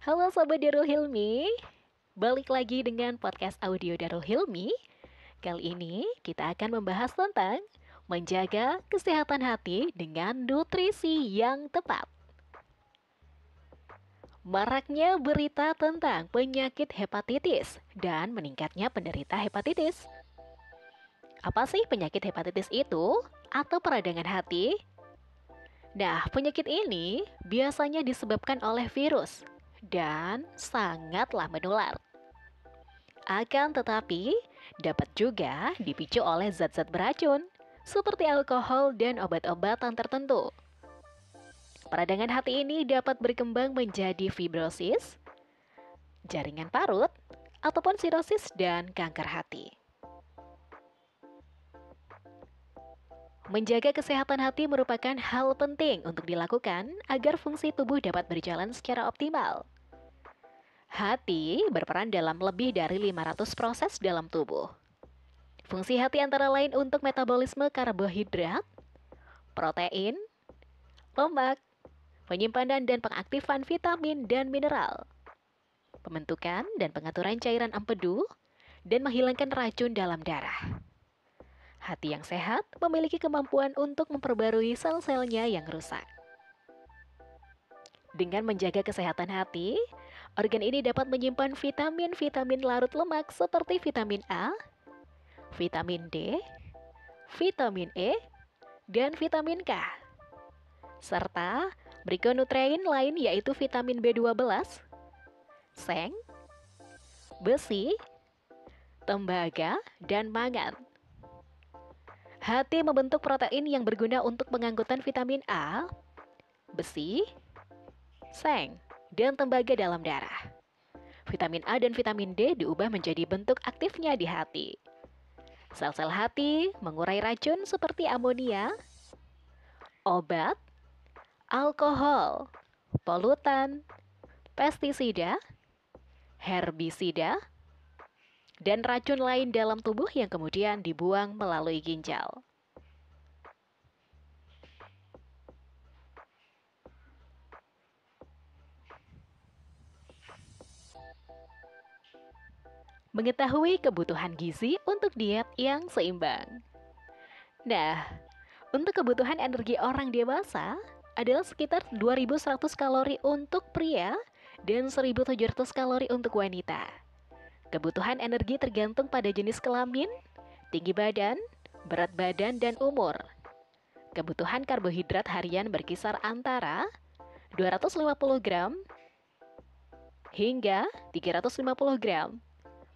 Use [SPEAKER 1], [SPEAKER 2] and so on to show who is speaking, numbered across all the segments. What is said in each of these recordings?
[SPEAKER 1] Halo Sobat Darul Hilmi, balik lagi dengan podcast audio Darul Hilmi. Kali ini kita akan membahas tentang menjaga kesehatan hati dengan nutrisi yang tepat. Maraknya berita tentang penyakit hepatitis dan meningkatnya penderita hepatitis. Apa sih penyakit hepatitis itu? Atau peradangan hati? Nah, penyakit ini biasanya disebabkan oleh virus dan sangatlah menular. Akan tetapi, dapat juga dipicu oleh zat-zat beracun, seperti alkohol dan obat-obatan tertentu. Peradangan hati ini dapat berkembang menjadi fibrosis, jaringan parut, ataupun sirosis dan kanker hati. Menjaga kesehatan hati merupakan hal penting untuk dilakukan agar fungsi tubuh dapat berjalan secara optimal. Hati berperan dalam lebih dari 500 proses dalam tubuh. Fungsi hati antara lain untuk metabolisme karbohidrat, protein, lemak, penyimpanan dan pengaktifan vitamin dan mineral, pembentukan dan pengaturan cairan empedu, dan menghilangkan racun dalam darah. Hati yang sehat memiliki kemampuan untuk memperbarui sel-selnya yang rusak. Dengan menjaga kesehatan hati, organ ini dapat menyimpan vitamin-vitamin larut lemak seperti vitamin A, vitamin D, vitamin E, dan vitamin K. Serta mikronutrien lain yaitu vitamin B12, seng, besi, tembaga, dan mangan. Hati membentuk protein yang berguna untuk pengangkutan vitamin A, besi, seng, dan tembaga dalam darah. Vitamin A dan vitamin D diubah menjadi bentuk aktifnya di hati. Sel-sel hati mengurai racun seperti amonia, obat, alkohol, polutan, pestisida, herbisida, dan racun lain dalam tubuh yang kemudian dibuang melalui ginjal. Mengetahui kebutuhan gizi untuk diet yang seimbang. Nah, untuk kebutuhan energi orang dewasa adalah sekitar 2.100 kalori untuk pria dan 1.700 kalori untuk wanita. Kebutuhan energi tergantung pada jenis kelamin, tinggi badan, berat badan, dan umur. Kebutuhan karbohidrat harian berkisar antara 250 gram hingga 350 gram,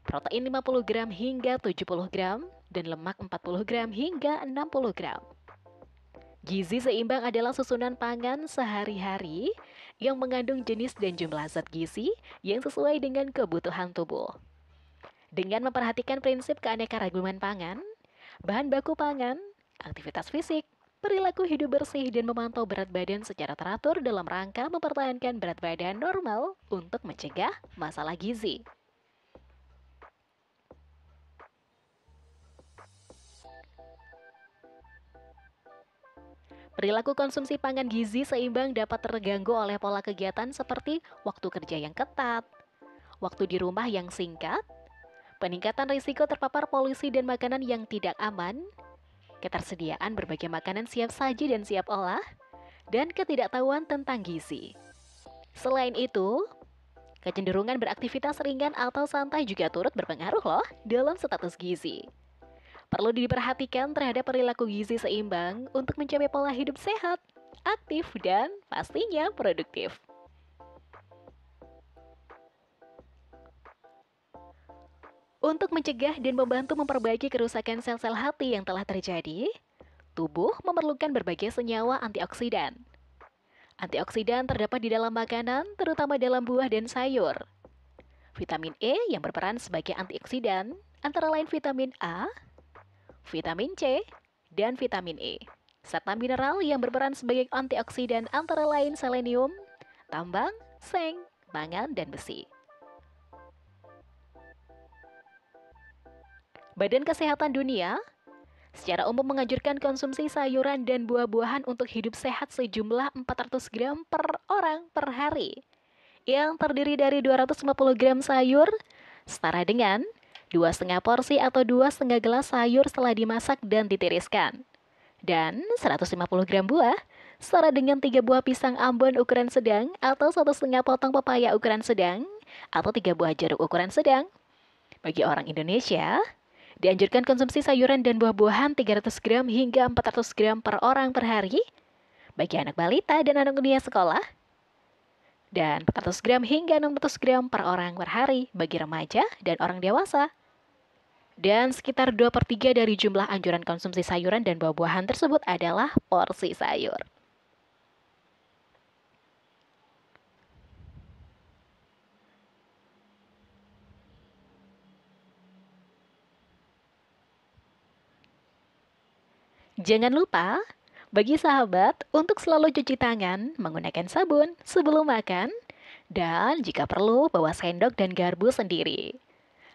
[SPEAKER 1] protein 50 gram hingga 70 gram, dan lemak 40 gram hingga 60 gram. Gizi seimbang adalah susunan pangan sehari-hari yang mengandung jenis dan jumlah zat gizi yang sesuai dengan kebutuhan tubuh. Dengan memperhatikan prinsip keanekaragaman pangan, bahan baku pangan, aktivitas fisik, perilaku hidup bersih, dan memantau berat badan secara teratur dalam rangka mempertahankan berat badan normal untuk mencegah masalah gizi. Perilaku konsumsi pangan gizi seimbang dapat terganggu oleh pola kegiatan seperti waktu kerja yang ketat, waktu di rumah yang singkat, peningkatan risiko terpapar polusi dan makanan yang tidak aman, ketersediaan berbagai makanan siap saji dan siap olah, dan ketidaktahuan tentang gizi. Selain itu, kecenderungan beraktivitas ringan atau santai juga turut berpengaruh loh dalam status gizi. Perlu diperhatikan terhadap perilaku gizi seimbang untuk mencapai pola hidup sehat, aktif, dan pastinya produktif. Untuk mencegah dan membantu memperbaiki kerusakan sel-sel hati yang telah terjadi, tubuh memerlukan berbagai senyawa antioksidan. Antioksidan terdapat di dalam makanan, terutama dalam buah dan sayur. Vitamin E yang berperan sebagai antioksidan, antara lain vitamin A, vitamin C, dan vitamin E, serta mineral yang berperan sebagai antioksidan antara lain selenium, tambang, seng, mangan, dan besi. Badan Kesehatan Dunia secara umum menganjurkan konsumsi sayuran dan buah-buahan untuk hidup sehat sejumlah 400 gram per orang per hari. yang terdiri dari 250 gram sayur, setara dengan 2,5 porsi atau 2,5 gelas sayur setelah dimasak dan ditiriskan. Dan 150 gram buah, setara dengan 3 buah pisang ambon ukuran sedang atau 1,5 potong pepaya ukuran sedang atau 3 buah jeruk ukuran sedang. Bagi orang Indonesia, dianjurkan konsumsi sayuran dan buah-buahan 300 gram hingga 400 gram per orang per hari bagi anak balita dan anak usia sekolah, dan 400 gram hingga 600 gram per orang per hari bagi remaja dan orang dewasa. Dan sekitar 2/3 dari jumlah anjuran konsumsi sayuran dan buah-buahan tersebut adalah porsi sayur. Jangan lupa, bagi sahabat, untuk selalu cuci tangan menggunakan sabun sebelum makan, dan jika perlu bawa sendok dan garpu sendiri.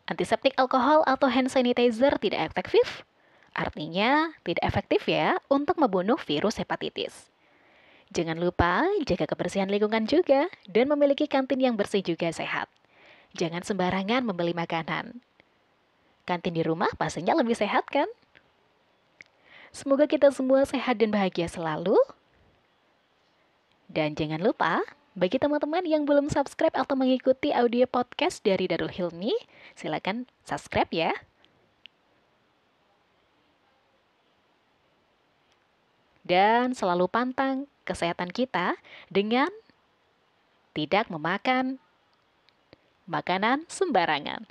[SPEAKER 1] Antiseptik alkohol atau hand sanitizer tidak efektif, artinya tidak efektif ya untuk membunuh virus hepatitis. Jangan lupa jaga kebersihan lingkungan juga dan memiliki kantin yang bersih juga sehat. Jangan sembarangan membeli makanan. Kantin di rumah pastinya lebih sehat kan? Semoga kita semua sehat dan bahagia selalu. Dan jangan lupa, bagi teman-teman yang belum subscribe atau mengikuti audio podcast dari Darul Hilmi, silakan subscribe ya. Dan selalu pantang kesehatan kita dengan tidak memakan makanan sembarangan.